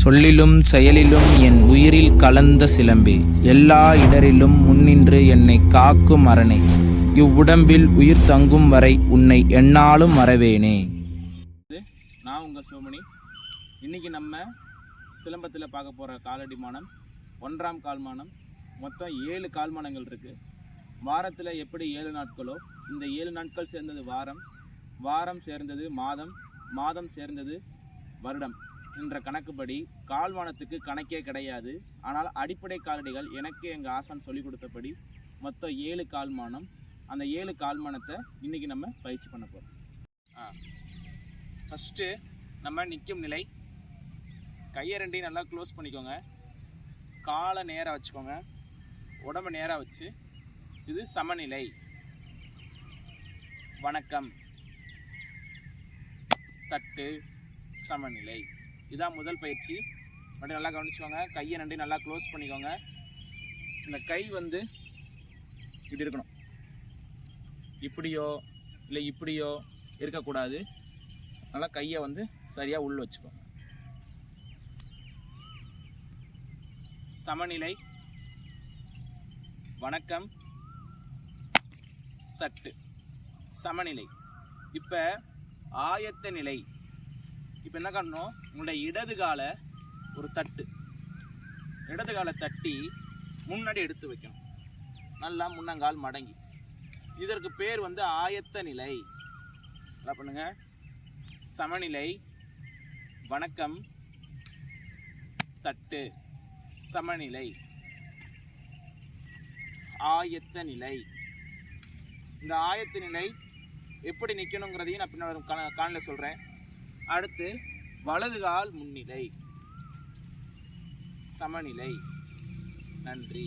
சொல்லிலும் செயலிலும் என் உயிரில் கலந்த சிலம்பே, எல்லா இடரிலும் முன்னின்று என்னை காக்கும் அரணே, இவ்வுடம்பில் உயிர் தங்கும் வரை உன்னை எந்நாளும் மறவேனே. நான் உங்கள் சோமணி. இன்றைக்கி நம்ம சிலம்பத்தில் பார்க்க போகிற காலடிமானம் 1ஆம் கால்மானம். மொத்தம் 7 கால்மானங்கள் இருக்குது. வாரத்தில் எப்படி 7 நாட்களோ, இந்த 7 நாட்கள் சேர்ந்தது வாரம், வாரம் சேர்ந்தது மாதம், மாதம் சேர்ந்தது வருடம் என்ற கணக்குப்படி கால்மானத்துக்கு கணக்கே கிடையாது. ஆனால் அடிப்படை காலடிகள் எனக்கு எங்கள் ஆசான் சொல்லிக் கொடுத்தபடி மொத்தம் 7 கால்மானம். அந்த 7 கால்மானத்தை இன்றைக்கி நம்ம பயிற்சி பண்ண போகிறோம். ஃபஸ்ட்டு நம்ம நிற்கும் நிலை. கையை ரெண்டையும் நல்லா க்ளோஸ் பண்ணிக்கோங்க. காலை நேராக வச்சுக்கோங்க, உடம்பை நேராக வச்சு. இது சமநிலை. வணக்கம், தட்டு, சமநிலை. இதான் முதல் பயிற்சி. மட்டும் நல்லா கவனிச்சுக்கோங்க. கையை ரெண்டையும் நல்லா க்ளோஸ் பண்ணிக்கோங்க. இந்த கை வந்து இப்படி இருக்கணும். இப்படியோ இல்லை இப்படியோ இருக்கக்கூடாது. நல்லா கையை வந்து சரியாக உள்ள வச்சுக்கோங்க. சமநிலை, வணக்கம், தட்டு, சமநிலை. இப்போ ஆயத்த நிலை. இப்போ என்ன பண்ணணும், உங்களுடைய இடது காலை ஒரு தட்டு, இடது காலை தட்டி முன்னாடி எடுத்து வைக்கணும். நல்லா முன்னங்கால் மடங்கி. இதற்கு பேர் வந்து ஆயத்த நிலை. என்ன பண்ணுங்க, சமநிலை, வணக்கம், தட்டு, சமநிலை, ஆயத்த நிலை. இந்த ஆயத்த நிலை எப்படி நிற்கணுங்கிறதையும் நான் பின்னாடி காணல சொல்கிறேன். அடுத்து வலது கால் முன்னிலை, சமநிலை. நன்றி.